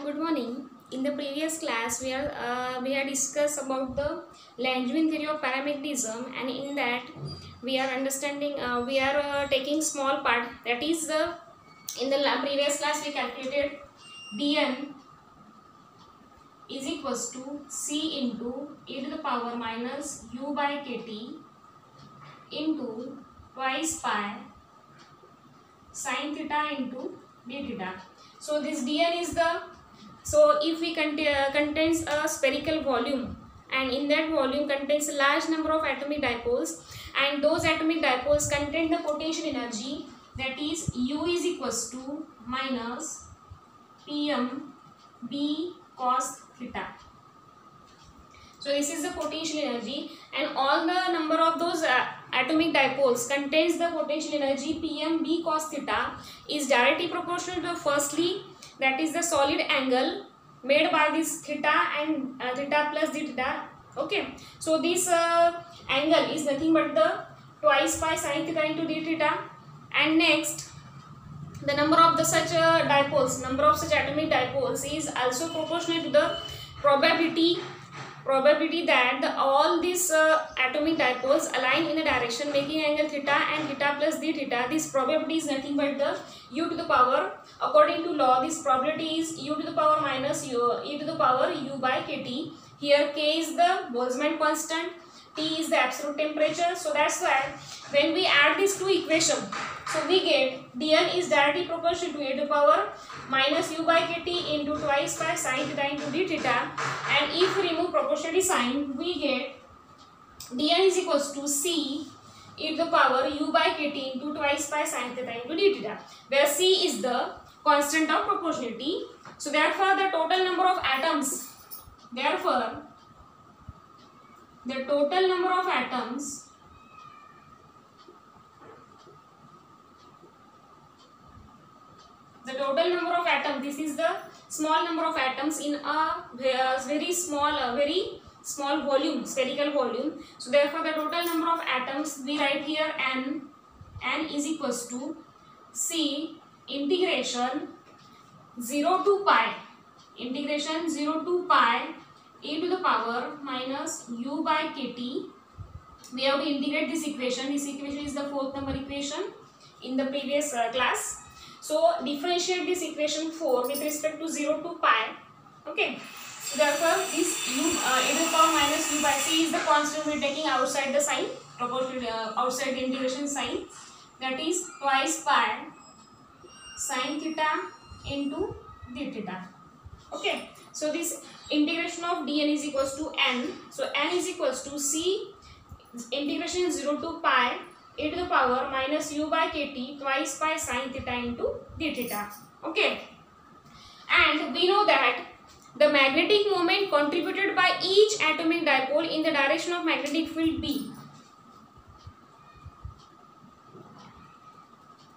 good morning. In the previous class, we had discussed about the Langevin theory of paramagnetism, and in that we are understanding we are taking small part. That is the in the previous class we calculated dn is equals to c into e to the power minus u by kt into twice pi sin theta into d theta. So this dn is the, so if we contains a spherical volume, and in that volume contains a large number of atomic dipoles, and those atomic dipoles contain the potential energy, that is u is equals to minus pm b cos theta. So this is the potential energy, and all the number of those atomic dipoles contains the potential energy pm b cos theta is directly proportional to firstly, that is the solid angle made by this theta and theta plus d theta. Okay, so this angle is nothing but the twice pi sin theta into d theta, and next the number of the such dipoles, number of such atomic dipoles is also proportional to the probability that all these atomic dipoles align in a direction making angle theta and theta plus d theta. This probability is nothing but the u to the power, according to law, this probability is u to the power minus e to the power u by kt. Here k is the Boltzmann constant, T is the absolute temperature. So that's why when we add these two equations, so we get dn is directly proportional to e to the power minus u by kt into twice pi sin theta into d theta, and if we remove proportionality sign, we get dn is equals to c e to the power u by kt into twice pi sin theta into d theta, where c is the constant of proportionality. So therefore the total number of atoms, this is the small number of atoms in a very small volume, spherical volume. So therefore the total number of atoms, we write here n is equals to c integration 0 to pi e to the power minus u by kt. We have to integrate this equation. This equation is the fourth number equation in the previous class. So differentiate this equation 4 with respect to 0 to pi. Okay. So therefore this u e to the power minus u by c is the constant we are taking outside the sign, outside the integration sign, that is twice pi sin theta into d theta. Okay. So this integration of dn is equals to n. So n is equals to c integration 0 to pi e to the power minus u by kt twice pi sin theta into d theta. Okay. And we know that the magnetic moment contributed by each atomic dipole in the direction of magnetic field B.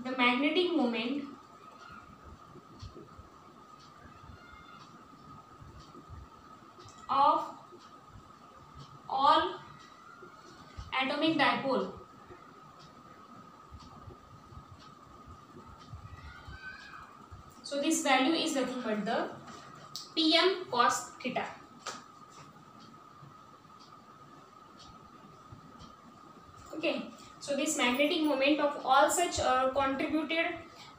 The magnetic moment of all atomic dipole so this value is nothing but the pm cos theta. Okay, so this magnetic moment of all such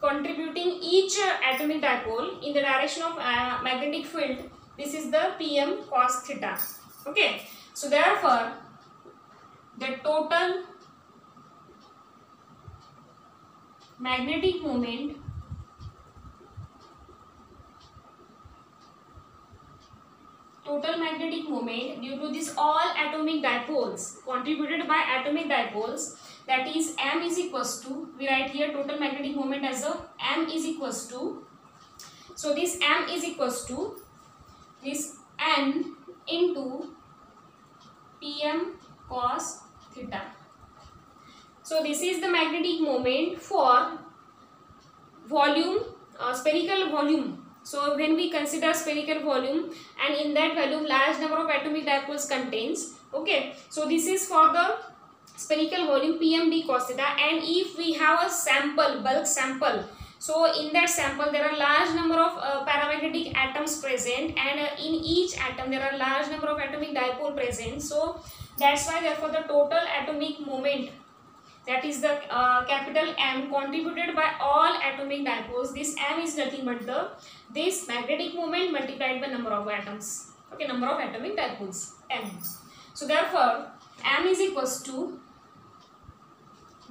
contributing each atomic dipole in the direction of magnetic field, this is the pm cos theta. Okay, so therefore the total magnetic moment due to this all atomic dipoles contributed by atomic dipoles, that is m is equals to, we write here total magnetic moment as a m is equals to, so this m is equals to this n into pm cos theta. So this is the magnetic moment for volume, spherical volume. So when we consider spherical volume, and in that volume large number of atomic dipoles contains. Okay, so this is for the spherical volume pm d cos theta, and if we have a sample, bulk sample, So in that sample there are large number of paramagnetic atoms present, and in each atom there are large number of atomic dipole present. So that's why therefore the total atomic moment, that is the capital M, contributed by all atomic dipoles. This M is nothing but this magnetic moment multiplied by number of atoms. Okay, number of atomic dipoles, M. So therefore M is equals to,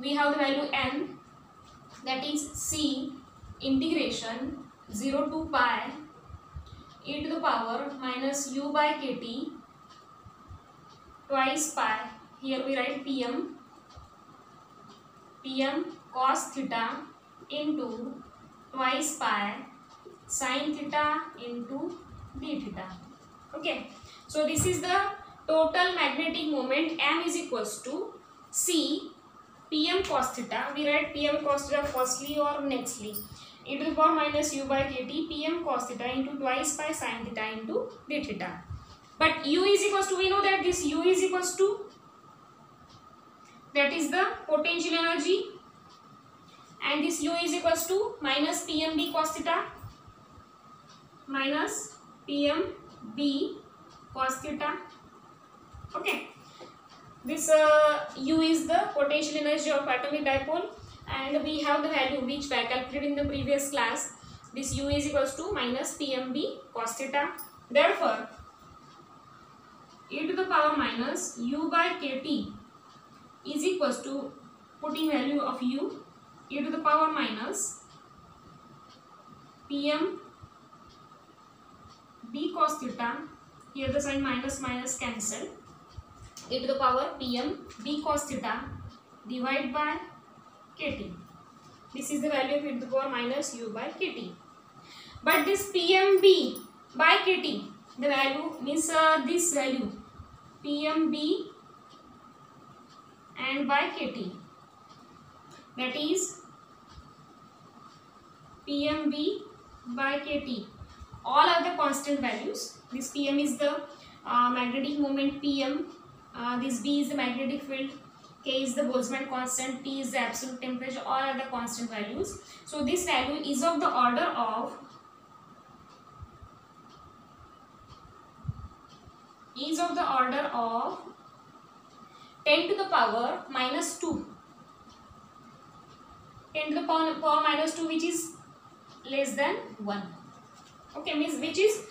we have the value N, that is C integration 0 to pi e to the power minus u by kt twice pi. Here we write Pm cos theta into twice pi sin theta into d theta. Okay, so this is the total magnetic moment. M is equals to C Pm cos theta. We write Pm cos theta firstly or nextly, e to the power minus u by kt Pm cos theta into twice pi sin theta into d theta. But u is equals to, we know that this u is equals to, that is the potential energy, and this u is equals to minus Pmb cos theta minus Pmb cos theta. Okay, this u is the potential energy of atomic dipole, and we have the value which I calculated in the previous class. This u is equals to minus Pmb cos theta. Therefore e to the power minus u by kt is equals to, putting value of u, e to the power minus Pm b cos theta, here the sign minus minus cancel, e to the power Pm b cos theta divided by kt. This is the value of e to the power minus u by kt. But this Pmb by kt, the value means this value Pmb and by kt, that is Pmb by kt, all are the constant values. This Pm is the magnetic moment Pm, this B is the magnetic field, K is the Boltzmann constant, T is the absolute temperature, all are the constant values. So this value is of the order of 10 to the power minus 2. 10 to the power minus 2, which is less than 1. Okay, means which is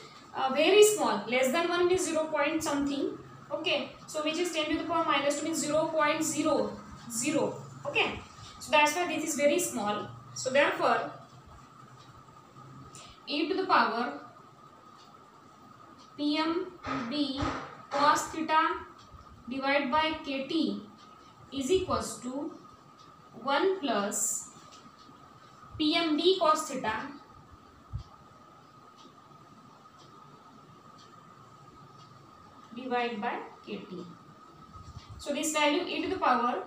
very small. Less than 1 means 0 point something. Okay, so which is 10 to the power minus 2 means 0.00. Okay, so that's why this is very small. So therefore e to the power Pmb cos theta divided by kt is equals to 1 plus Pmb cos theta divided by kt. So this value e to the power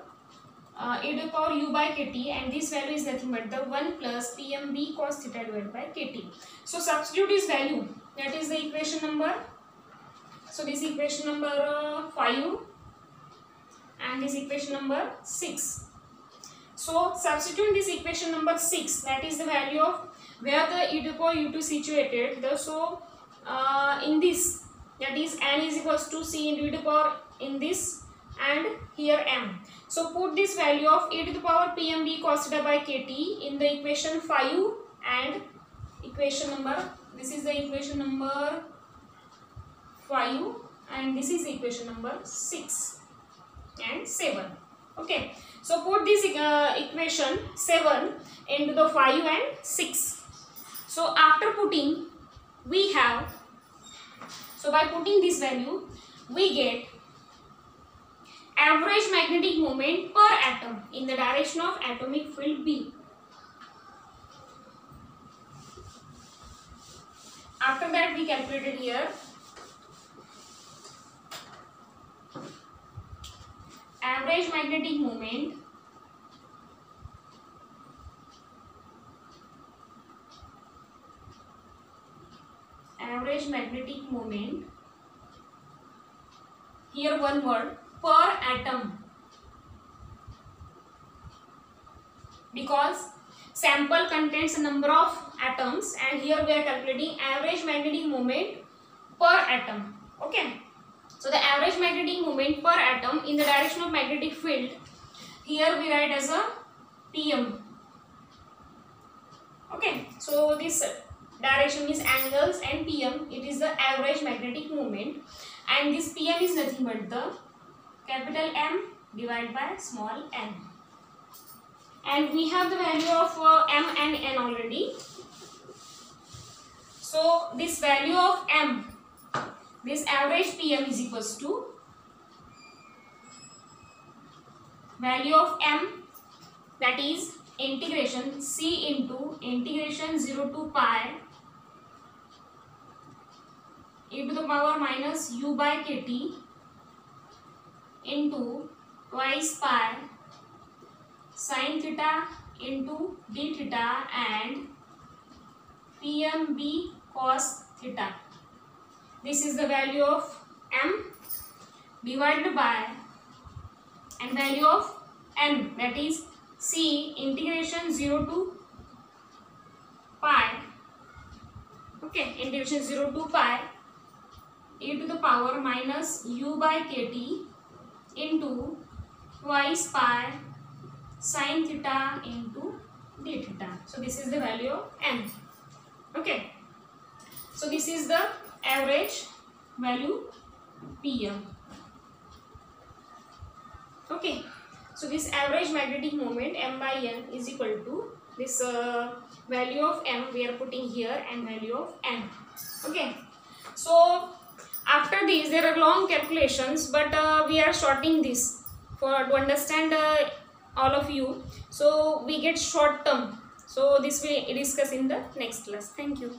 u by kt, and this value is nothing but the 1 plus Pmb cos theta divided by kt. So substitute this value, that is the equation number, so this equation number 5 and this equation number 6. So substitute this equation number 6, that is the value of where the e to the power u2 situated. So in this, that is n is equals to c into e to the power in this, and here m. So put this value of e to the power Pmb cos theta by kt in the equation 5 and equation number, this is the equation number 5 and this is equation number 6 and 7. Okay, so put this equation 7 into the 5 and 6. So after putting, we have, so by putting this value, we get average magnetic moment per atom in the direction of atomic field B. After that, we calculated here average magnetic moment here one word, per atom, because sample contains a number of atoms, and here we are calculating average magnetic moment per atom. Okay, so the average magnetic moment per atom in the direction of magnetic field, here we write as a PM. Okay, so this direction is angles and PM, it is the average magnetic moment, and this PM is nothing but the capital M divided by small n. And we have the value of M and N already. So this value of M, this average PM is equals to value of M, that is integration C into integration 0 to pi e to the power minus u by kt into twice pi sin theta into d theta and PMB cos theta. This is the value of M divided by and value of N, that is C integration 0 to pi. Okay, integration 0 to pi e to the power minus u by kt into twice pi sin theta into d theta. So this is the value of N. Okay, so this is the average value PM. Okay, so this average magnetic moment M by N is equal to this value of M we are putting here and value of N. Okay, so after these there are long calculations, but we are shorting this for to understand all of you. So we get short term. So this we discuss in the next class. Thank you.